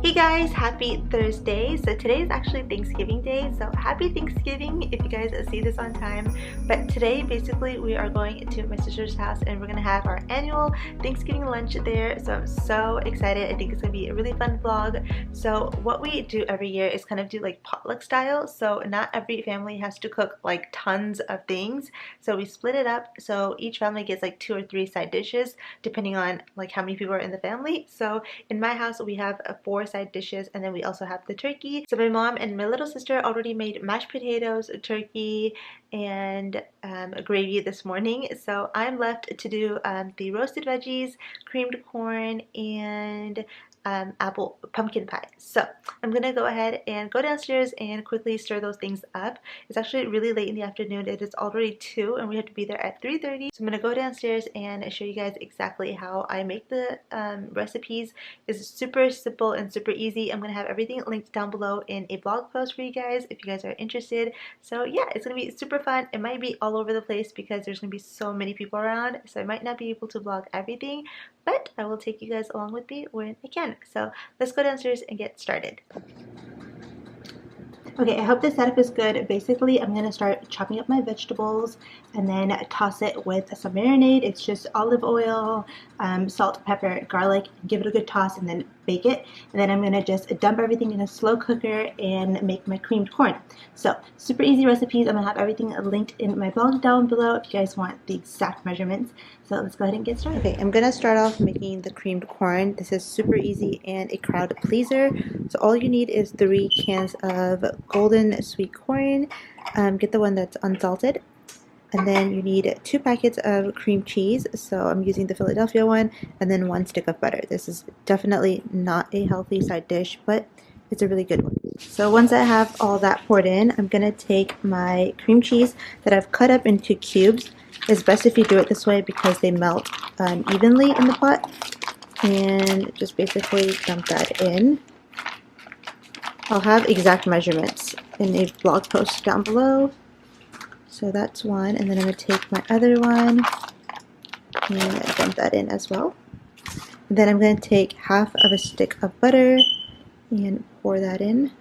Hey guys, happy Thursday. So today is actually Thanksgiving Day, so happy Thanksgiving if you guys see this on time. But today basically we are going to my sister's house and we're gonna have our annual Thanksgiving lunch there. So I'm so excited. I think it's gonna be a really fun vlog. So what we do every year is kind of do like potluck style. So not every family has to cook like tons of things. So we split it up so each family gets like 2 or 3 side dishes depending on like how many people are in the family. So in my house we have 4 side dishes, and then we also have the turkey. So my mom and my little sister already made mashed potatoes, turkey, and a gravy this morning. So I'm left to do the roasted veggies, creamed corn, and apple pumpkin pie. So I'm gonna go ahead and go downstairs and quickly stir those things up. It's actually really late in the afternoon. It is already 2 and we have to be there at 3:30. So I'm gonna go downstairs and show you guys exactly how I make the recipes. It's super simple and super easy. I'm gonna have everything linked down below in a blog post for you guys if you guys are interested. So yeah, it's gonna be super fun. It might be all over the place because there's gonna be so many people around, so I might not be able to vlog everything, but I will take you guys along with me when I can. So let's go downstairs and get started. Okay, I hope the setup is good. Basically, I'm going to start chopping up my vegetables and then toss it with some marinade. It's just olive oil, salt, pepper, garlic. Give it a good toss and then bake it. And then I'm going to just dump everything in a slow cooker and make my creamed corn. So, super easy recipes. I'm going to have everything linked in my blog down below if you guys want the exact measurements. So let's go ahead and get started. Okay, I'm going to start off making the creamed corn. This is super easy and a crowd pleaser. So all you need is 3 cans of golden sweet corn. Get the one that's unsalted. And then you need 2 packets of cream cheese. So I'm using the Philadelphia one. And then 1 stick of butter. This is definitely not a healthy side dish, but it's a really good one. So once I have all that poured in, I'm going to take my cream cheese that I've cut up into cubes. It's best if you do it this way because they melt evenly in the pot. And just basically dump that in. I'll have exact measurements in a blog post down below. So that's one, and then I'm going to take my other one and dump that in as well. And then I'm going to take half of a stick of butter and pour that in.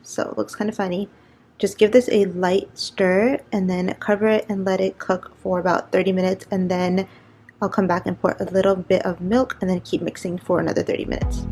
So it looks kind of funny. Just give this a light stir and then cover it and let it cook for about 30 minutes, and then I'll come back and pour a little bit of milk and then keep mixing for another 30 minutes.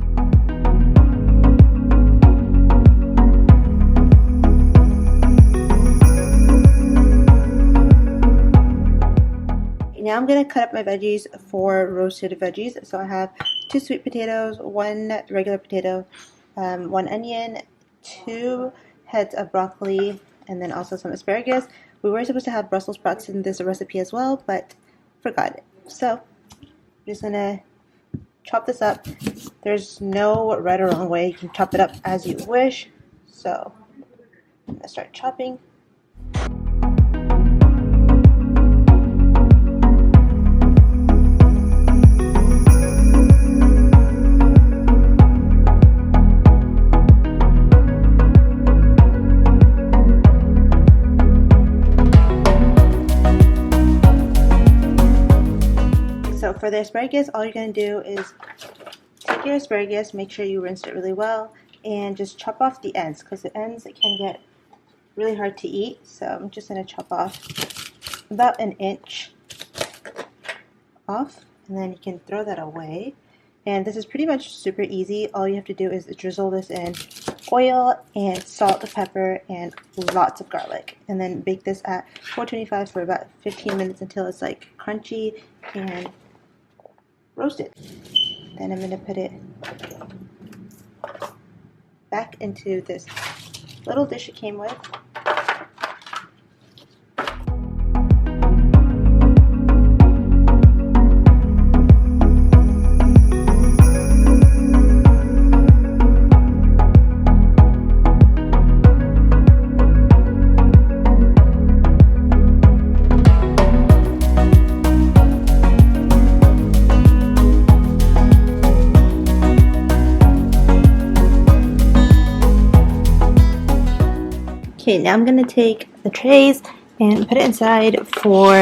Now I'm going to cut up my veggies for roasted veggies. So I have 2 sweet potatoes, 1 regular potato, 1 onion, 2 heads of broccoli, and then also some asparagus. We were supposed to have Brussels sprouts in this recipe as well, but forgot it. So I'm just going to chop this up. There's no right or wrong way. You can chop it up as you wish. So I'm going to start chopping. So for the asparagus, all you're going to do is take your asparagus, make sure you rinse it really well, and just chop off the ends, because the ends can get really hard to eat. So I'm just going to chop off about 1 inch off, and then you can throw that away. And this is pretty much super easy. All you have to do is drizzle this in oil and salt, pepper, and lots of garlic. And then bake this at 425 for about 15 minutes until it's like crunchy and roasted. Then I'm going to put it back into this little dish it came with. Okay, now I'm going to take the trays and put it inside for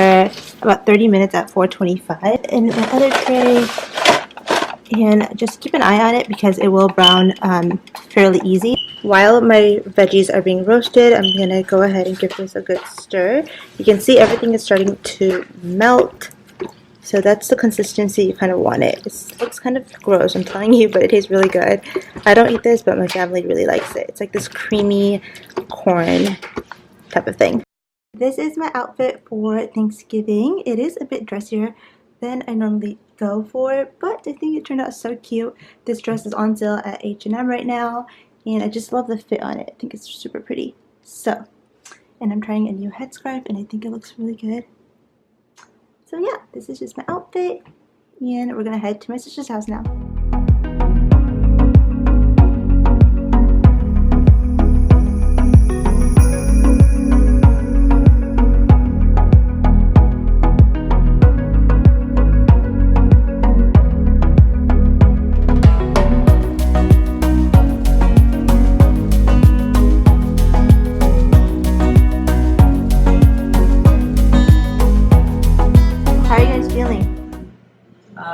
about 30 minutes at 425. In my other tray, and just keep an eye on it because it will brown fairly easy. While my veggies are being roasted, I'm gonna go ahead and give this a good stir. You can see everything is starting to melt. So that's the consistency you kind of want it. It looks kind of gross, I'm telling you, but it tastes really good. I don't eat this, but my family really likes it. It's like this creamy corn type of thing. This is my outfit for Thanksgiving. It is a bit dressier than I normally go for, but I think it turned out so cute. This dress is on sale at H&M right now, and I just love the fit on it. I think it's super pretty. So, and I'm trying a new headscarf, and I think it looks really good. So yeah, this is just my outfit, and we're gonna head to my sister's house now.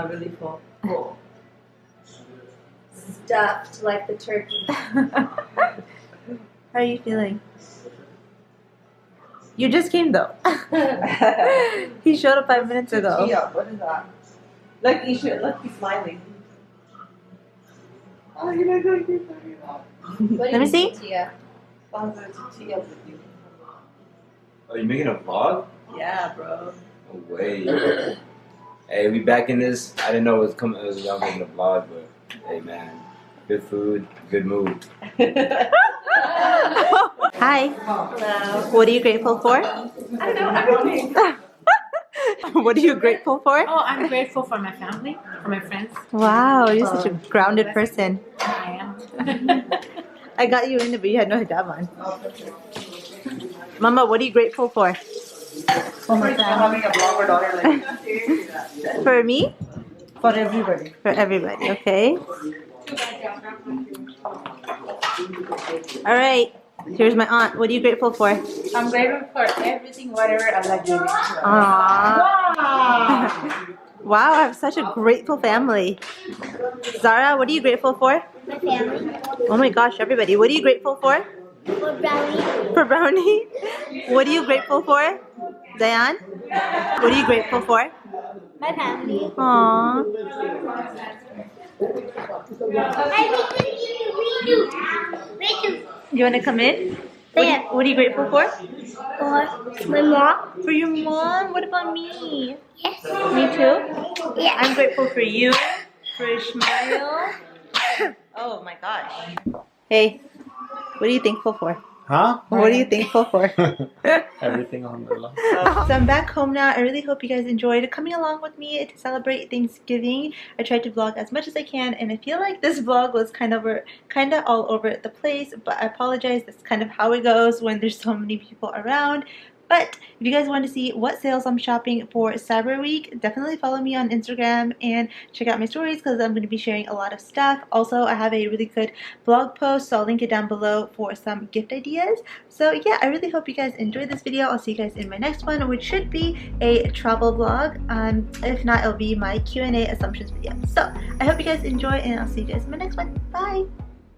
Really full. Stuffed like the turkey. How are you feeling? You just came though. He showed up 5 minutes ago. Yeah, what is that? Look, you should look. He's smiling. Oh, you're not going to be Let me see. Oh, you making a vlog? yeah, bro. No way. Hey, we back in this. I didn't know it was coming. It was y'all making a vlog, but hey, man, good food, good mood. Hi. Hello. What are you grateful for? I don't know everything. What are you grateful for? Oh, I'm grateful for my family, for my friends. Wow, you're such a grounded person. I am. I got you in it, but you had no hijab on. Mama, what are you grateful for? For my family. Having a blogger daughter like For me? for everybody. For everybody, okay? Alright, here's my aunt. What are you grateful for? I'm grateful for everything, whatever Allah gave me. Aww. Wow, I have such a grateful family. Zara, what are you grateful for? My family. Oh my gosh, everybody. What are you grateful for? For brownie. For brownie? What are you grateful for? Diane? What are you grateful for? My family. Aww. You want to come in? What are you grateful for? For my mom. For your mom? What about me? Yes. Me too? Yeah. I'm grateful for you, for Ishmael. Oh my gosh. Hey, what are you thankful for? Huh? What are you thankful for? Everything on the left. So I'm back home now. I really hope you guys enjoyed coming along with me to celebrate Thanksgiving. I tried to vlog as much as I can, and I feel like this vlog was kind of all over the place, but I apologize. That's kind of how it goes when there's so many people around. But if you guys want to see what sales I'm shopping for Cyber Week, definitely follow me on Instagram and check out my stories because I'm going to be sharing a lot of stuff. Also, I have a really good blog post, so I'll link it down below for some gift ideas. So yeah, I really hope you guys enjoyed this video. I'll see you guys in my next one, which should be a travel vlog. If not, it'll be my Q&A assumptions video. So I hope you guys enjoy, and I'll see you guys in my next one. Bye!